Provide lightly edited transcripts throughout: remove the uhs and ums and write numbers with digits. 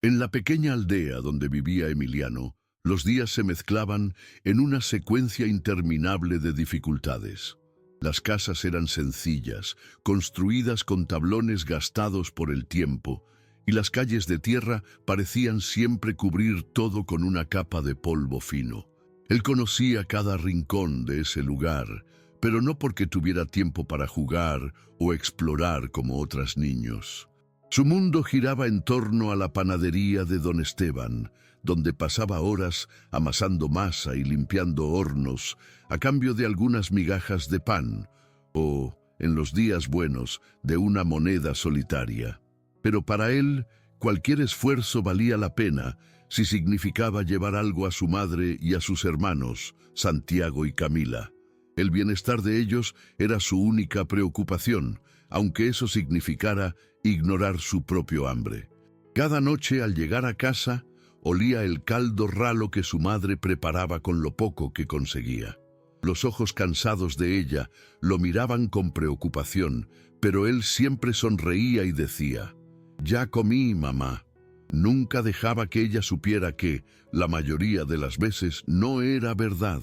En la pequeña aldea donde vivía Emiliano, los días se mezclaban en una secuencia interminable de dificultades. Las casas eran sencillas, construidas con tablones gastados por el tiempo, y las calles de tierra parecían siempre cubrir todo con una capa de polvo fino. Él conocía cada rincón de ese lugar, pero no porque tuviera tiempo para jugar o explorar como otros niños. Su mundo giraba en torno a la panadería de don Esteban, donde pasaba horas amasando masa y limpiando hornos a cambio de algunas migajas de pan o, en los días buenos, de una moneda solitaria. Pero para él, cualquier esfuerzo valía la pena si significaba llevar algo a su madre y a sus hermanos, Santiago y Camila. El bienestar de ellos era su única preocupación, aunque eso significara ignorar su propio hambre. Cada noche, al llegar a casa, olía el caldo ralo que su madre preparaba con lo poco que conseguía. Los ojos cansados de ella lo miraban con preocupación, pero él siempre sonreía y decía: «Ya comí, mamá». Nunca dejaba que ella supiera que, la mayoría de las veces, no era verdad.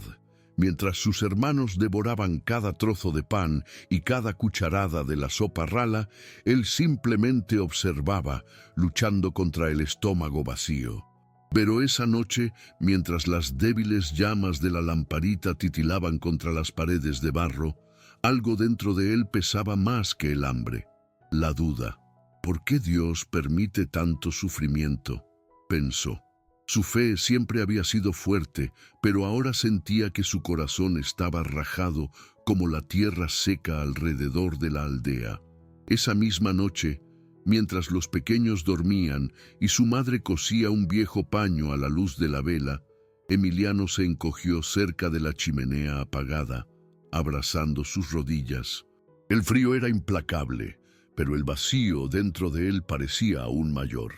Mientras sus hermanos devoraban cada trozo de pan y cada cucharada de la sopa rala, él simplemente observaba, luchando contra el estómago vacío. Pero esa noche, mientras las débiles llamas de la lamparita titilaban contra las paredes de barro, algo dentro de él pesaba más que el hambre: la duda. ¿Por qué Dios permite tanto sufrimiento?, pensó. Su fe siempre había sido fuerte, pero ahora sentía que su corazón estaba rajado como la tierra seca alrededor de la aldea. Esa misma noche, mientras los pequeños dormían y su madre cosía un viejo paño a la luz de la vela, Emiliano se encogió cerca de la chimenea apagada, abrazando sus rodillas. El frío era implacable, pero el vacío dentro de él parecía aún mayor.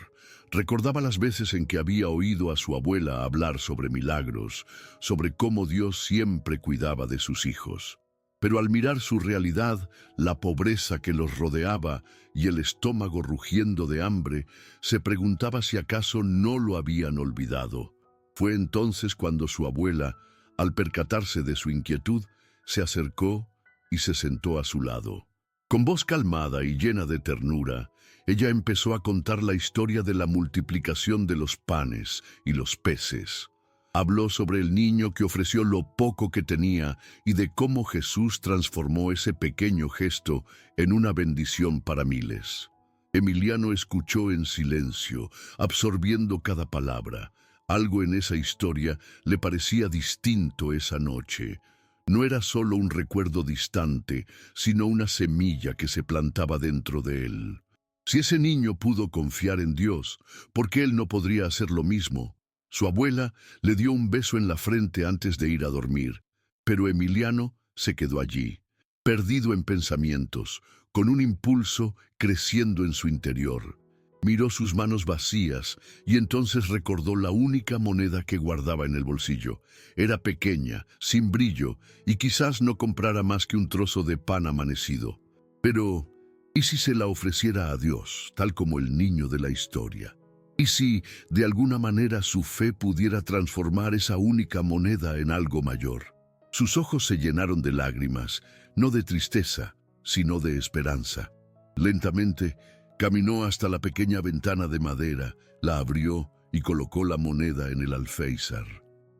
Recordaba las veces en que había oído a su abuela hablar sobre milagros, sobre cómo Dios siempre cuidaba de sus hijos. Pero al mirar su realidad, la pobreza que los rodeaba y el estómago rugiendo de hambre, se preguntaba si acaso no lo habían olvidado. Fue entonces cuando su abuela, al percatarse de su inquietud, se acercó y se sentó a su lado. Con voz calmada y llena de ternura, ella empezó a contar la historia de la multiplicación de los panes y los peces. Habló sobre el niño que ofreció lo poco que tenía y de cómo Jesús transformó ese pequeño gesto en una bendición para miles. Emiliano escuchó en silencio, absorbiendo cada palabra. Algo en esa historia le parecía distinto esa noche. No era solo un recuerdo distante, sino una semilla que se plantaba dentro de él. Si ese niño pudo confiar en Dios, ¿por qué él no podría hacer lo mismo? Su abuela le dio un beso en la frente antes de ir a dormir, pero Emiliano se quedó allí, perdido en pensamientos, con un impulso creciendo en su interior. Miró sus manos vacías y entonces recordó la única moneda que guardaba en el bolsillo. Era pequeña, sin brillo, y quizás no comprara más que un trozo de pan amanecido. Pero, ¿y si se la ofreciera a Dios, tal como el niño de la historia? ¿Y si, de alguna manera, su fe pudiera transformar esa única moneda en algo mayor? Sus ojos se llenaron de lágrimas, no de tristeza, sino de esperanza. Lentamente, caminó hasta la pequeña ventana de madera, la abrió y colocó la moneda en el alféizar.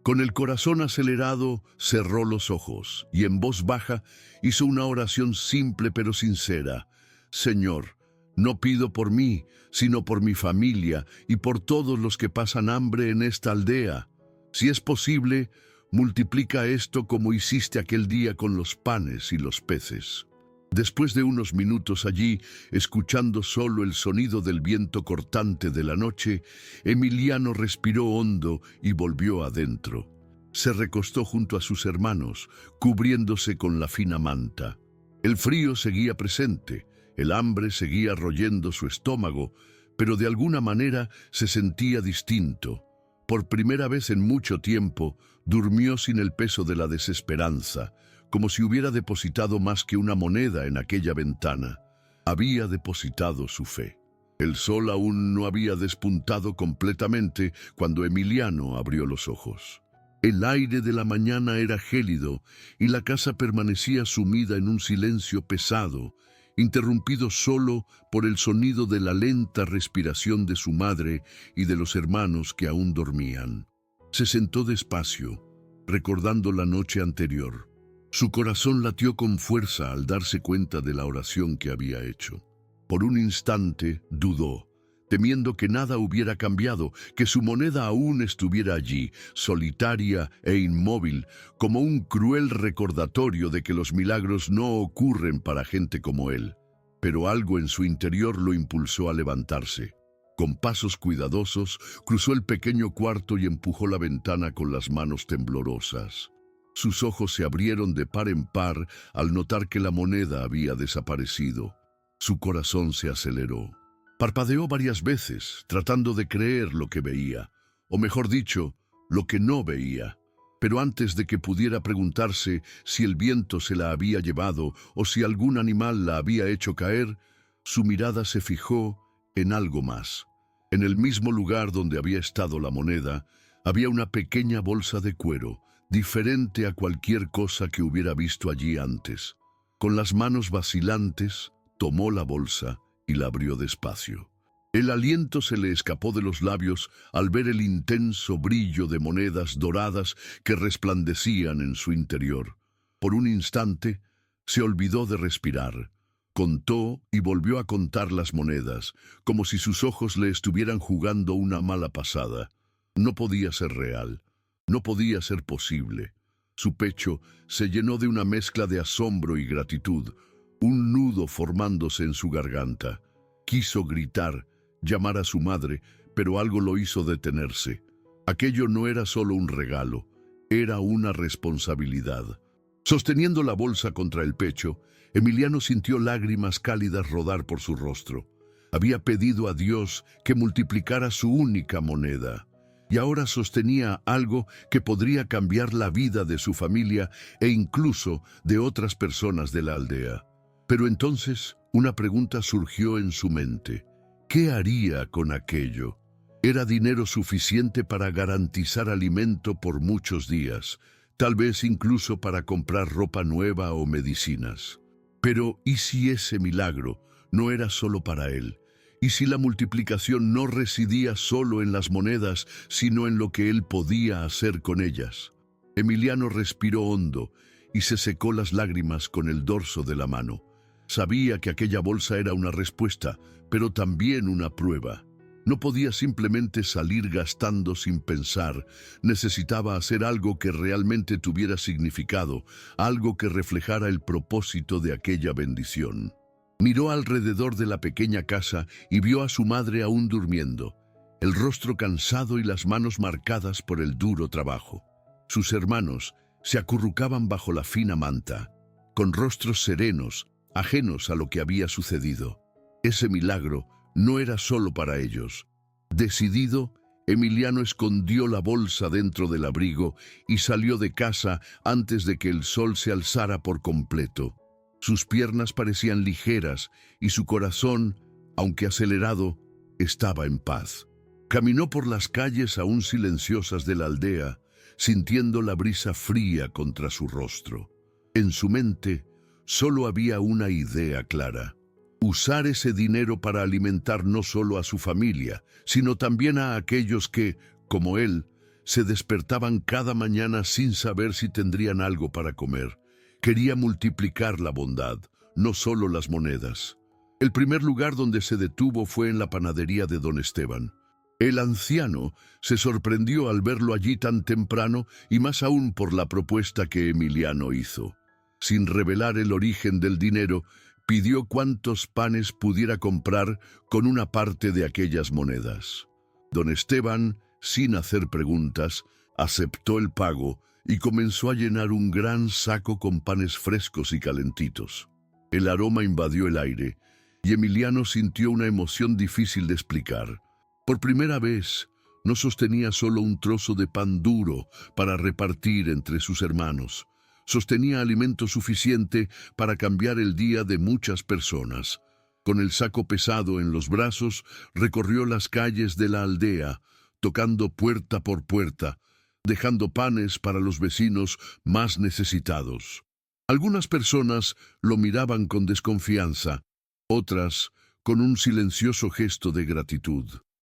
Con el corazón acelerado, cerró los ojos y en voz baja hizo una oración simple pero sincera. «Señor, no pido por mí, sino por mi familia y por todos los que pasan hambre en esta aldea. Si es posible, multiplica esto como hiciste aquel día con los panes y los peces». Después de unos minutos allí, escuchando solo el sonido del viento cortante de la noche, Emiliano respiró hondo y volvió adentro. Se recostó junto a sus hermanos, cubriéndose con la fina manta. El frío seguía presente, el hambre seguía royendo su estómago, pero de alguna manera se sentía distinto. Por primera vez en mucho tiempo, durmió sin el peso de la desesperanza, como si hubiera depositado más que una moneda en aquella ventana. Había depositado su fe. El sol aún no había despuntado completamente cuando Emiliano abrió los ojos. El aire de la mañana era gélido y la casa permanecía sumida en un silencio pesado, interrumpido solo por el sonido de la lenta respiración de su madre y de los hermanos que aún dormían. Se sentó despacio, recordando la noche anterior. Su corazón latió con fuerza al darse cuenta de la oración que había hecho. Por un instante dudó, temiendo que nada hubiera cambiado, que su moneda aún estuviera allí, solitaria e inmóvil, como un cruel recordatorio de que los milagros no ocurren para gente como él. Pero algo en su interior lo impulsó a levantarse. Con pasos cuidadosos, cruzó el pequeño cuarto y empujó la ventana con las manos temblorosas. Sus ojos se abrieron de par en par al notar que la moneda había desaparecido. Su corazón se aceleró. Parpadeó varias veces, tratando de creer lo que veía, o mejor dicho, lo que no veía. Pero antes de que pudiera preguntarse si el viento se la había llevado o si algún animal la había hecho caer, su mirada se fijó en algo más. En el mismo lugar donde había estado la moneda, había una pequeña bolsa de cuero, diferente a cualquier cosa que hubiera visto allí antes. Con las manos vacilantes, tomó la bolsa y la abrió despacio. El aliento se le escapó de los labios al ver el intenso brillo de monedas doradas que resplandecían en su interior. Por un instante, se olvidó de respirar. Contó y volvió a contar las monedas, como si sus ojos le estuvieran jugando una mala pasada. No podía ser real. No podía ser posible. Su pecho se llenó de una mezcla de asombro y gratitud, un nudo formándose en su garganta. Quiso gritar, llamar a su madre, pero algo lo hizo detenerse. Aquello no era solo un regalo, era una responsabilidad. Sosteniendo la bolsa contra el pecho, Emiliano sintió lágrimas cálidas rodar por su rostro. Había pedido a Dios que multiplicara su única moneda, y ahora sostenía algo que podría cambiar la vida de su familia e incluso de otras personas de la aldea. Pero entonces una pregunta surgió en su mente. ¿Qué haría con aquello? Era dinero suficiente para garantizar alimento por muchos días, tal vez incluso para comprar ropa nueva o medicinas. Pero ¿y si ese milagro no era solo para él? ¿Y si la multiplicación no residía solo en las monedas, sino en lo que él podía hacer con ellas? Emiliano respiró hondo y se secó las lágrimas con el dorso de la mano. Sabía que aquella bolsa era una respuesta, pero también una prueba. No podía simplemente salir gastando sin pensar. Necesitaba hacer algo que realmente tuviera significado, algo que reflejara el propósito de aquella bendición. Miró alrededor de la pequeña casa y vio a su madre aún durmiendo, el rostro cansado y las manos marcadas por el duro trabajo. Sus hermanos se acurrucaban bajo la fina manta, con rostros serenos, ajenos a lo que había sucedido. Ese milagro no era solo para ellos. Decidido, Emiliano escondió la bolsa dentro del abrigo y salió de casa antes de que el sol se alzara por completo. Sus piernas parecían ligeras y su corazón, aunque acelerado, estaba en paz. Caminó por las calles aún silenciosas de la aldea, sintiendo la brisa fría contra su rostro. En su mente solo había una idea clara: usar ese dinero para alimentar no solo a su familia, sino también a aquellos que, como él, se despertaban cada mañana sin saber si tendrían algo para comer. Quería multiplicar la bondad, no solo las monedas. El primer lugar donde se detuvo fue en la panadería de don Esteban. El anciano se sorprendió al verlo allí tan temprano y más aún por la propuesta que Emiliano hizo. Sin revelar el origen del dinero, pidió cuantos panes pudiera comprar con una parte de aquellas monedas. Don Esteban, sin hacer preguntas, aceptó el pago y comenzó a llenar un gran saco con panes frescos y calentitos. El aroma invadió el aire y Emiliano sintió una emoción difícil de explicar. Por primera vez, no sostenía solo un trozo de pan duro para repartir entre sus hermanos. Sostenía alimento suficiente para cambiar el día de muchas personas. Con el saco pesado en los brazos, recorrió las calles de la aldea, tocando puerta por puerta, dejando panes para los vecinos más necesitados. Algunas personas lo miraban con desconfianza, otras con un silencioso gesto de gratitud.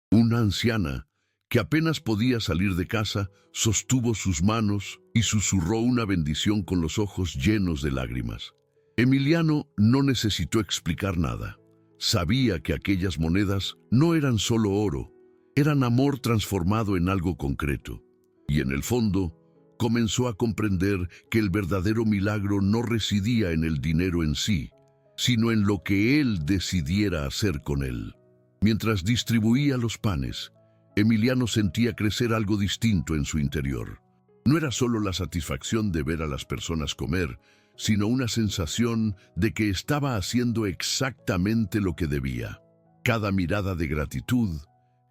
Una anciana, que apenas podía salir de casa, sostuvo sus manos y susurró una bendición con los ojos llenos de lágrimas. Emiliano no necesitó explicar nada. Sabía que aquellas monedas no eran solo oro, eran amor transformado en algo concreto. Y en el fondo, comenzó a comprender que el verdadero milagro no residía en el dinero en sí, sino en lo que él decidiera hacer con él. Mientras distribuía los panes, Emiliano sentía crecer algo distinto en su interior. No era solo la satisfacción de ver a las personas comer, sino una sensación de que estaba haciendo exactamente lo que debía. Cada mirada de gratitud,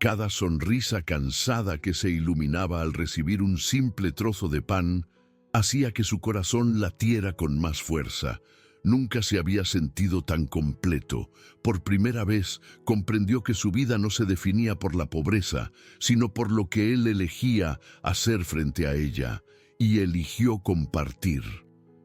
cada sonrisa cansada que se iluminaba al recibir un simple trozo de pan, hacía que su corazón latiera con más fuerza. Nunca se había sentido tan completo. Por primera vez comprendió que su vida no se definía por la pobreza, sino por lo que él elegía hacer frente a ella, y eligió compartir.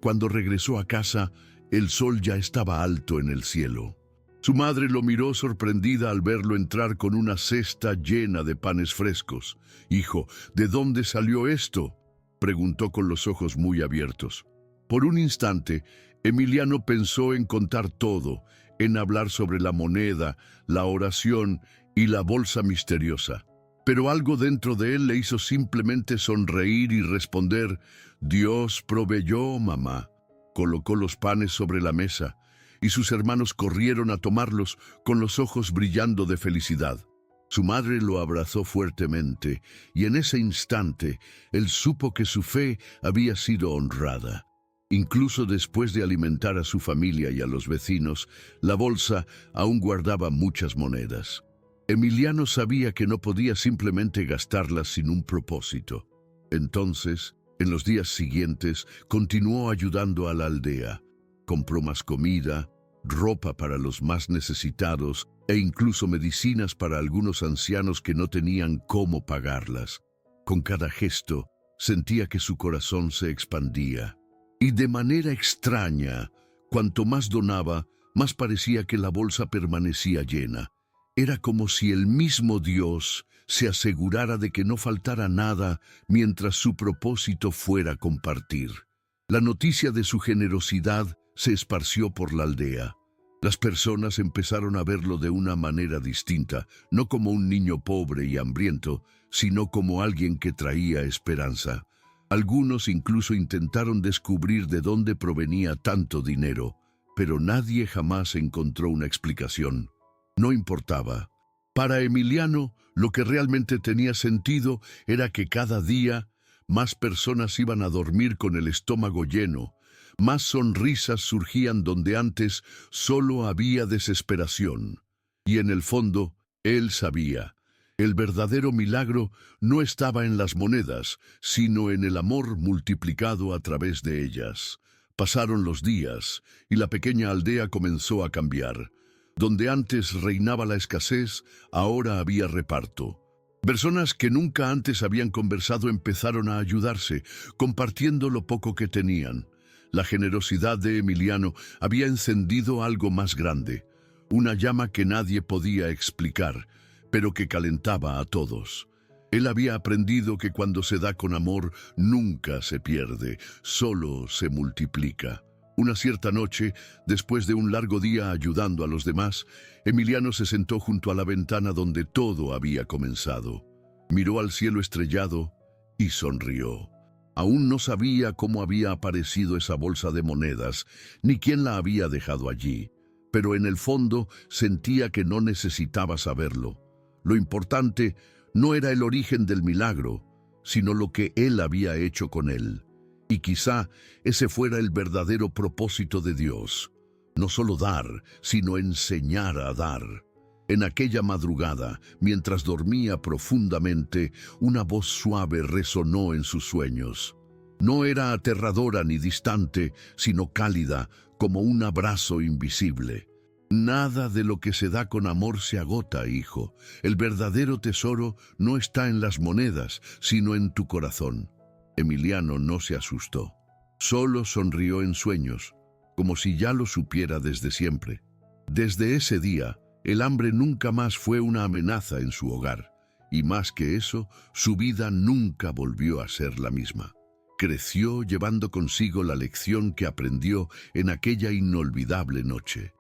Cuando regresó a casa, el sol ya estaba alto en el cielo. Su madre lo miró sorprendida al verlo entrar con una cesta llena de panes frescos. «Hijo, ¿de dónde salió esto?», preguntó con los ojos muy abiertos. Por un instante, Emiliano pensó en contar todo, en hablar sobre la moneda, la oración y la bolsa misteriosa. Pero algo dentro de él le hizo simplemente sonreír y responder: «Dios proveyó, mamá». Colocó los panes sobre la mesa, y sus hermanos corrieron a tomarlos con los ojos brillando de felicidad. Su madre lo abrazó fuertemente, y en ese instante él supo que su fe había sido honrada. Incluso después de alimentar a su familia y a los vecinos, la bolsa aún guardaba muchas monedas. Emiliano sabía que no podía simplemente gastarlas sin un propósito. Entonces, en los días siguientes, continuó ayudando a la aldea. Compró más comida, ropa para los más necesitados e incluso medicinas para algunos ancianos que no tenían cómo pagarlas. Con cada gesto, sentía que su corazón se expandía. Y de manera extraña, cuanto más donaba, más parecía que la bolsa permanecía llena. Era como si el mismo Dios se asegurara de que no faltara nada mientras su propósito fuera compartir. La noticia de su generosidad se esparció por la aldea. Las personas empezaron a verlo de una manera distinta, no como un niño pobre y hambriento, sino como alguien que traía esperanza. Algunos incluso intentaron descubrir de dónde provenía tanto dinero, pero nadie jamás encontró una explicación. No importaba. Para Emiliano, lo que realmente tenía sentido era que cada día más personas iban a dormir con el estómago lleno, más sonrisas surgían donde antes solo había desesperación. Y en el fondo, él sabía: el verdadero milagro no estaba en las monedas, sino en el amor multiplicado a través de ellas. Pasaron los días y la pequeña aldea comenzó a cambiar. Donde antes reinaba la escasez, ahora había reparto. Personas que nunca antes habían conversado empezaron a ayudarse, compartiendo lo poco que tenían. La generosidad de Emiliano había encendido algo más grande, una llama que nadie podía explicar, pero que calentaba a todos. Él había aprendido que cuando se da con amor, nunca se pierde, solo se multiplica. Una cierta noche, después de un largo día ayudando a los demás, Emiliano se sentó junto a la ventana donde todo había comenzado. Miró al cielo estrellado y sonrió. Aún no sabía cómo había aparecido esa bolsa de monedas, ni quién la había dejado allí, pero en el fondo sentía que no necesitaba saberlo. Lo importante no era el origen del milagro, sino lo que él había hecho con él. Y quizá ese fuera el verdadero propósito de Dios. No solo dar, sino enseñar a dar. En aquella madrugada, mientras dormía profundamente, una voz suave resonó en sus sueños. No era aterradora ni distante, sino cálida, como un abrazo invisible. Nada de lo que se da con amor se agota, hijo. El verdadero tesoro no está en las monedas, sino en tu corazón. Emiliano no se asustó. Solo sonrió en sueños, como si ya lo supiera desde siempre. Desde ese día, el hambre nunca más fue una amenaza en su hogar, y más que eso, su vida nunca volvió a ser la misma. Creció llevando consigo la lección que aprendió en aquella inolvidable noche.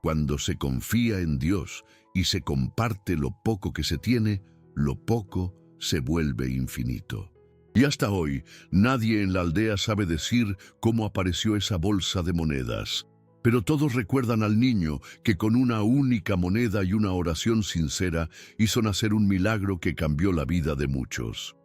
Cuando se confía en Dios y se comparte lo poco que se tiene, lo poco se vuelve infinito. Y hasta hoy, nadie en la aldea sabe decir cómo apareció esa bolsa de monedas. Pero todos recuerdan al niño que con una única moneda y una oración sincera hizo nacer un milagro que cambió la vida de muchos.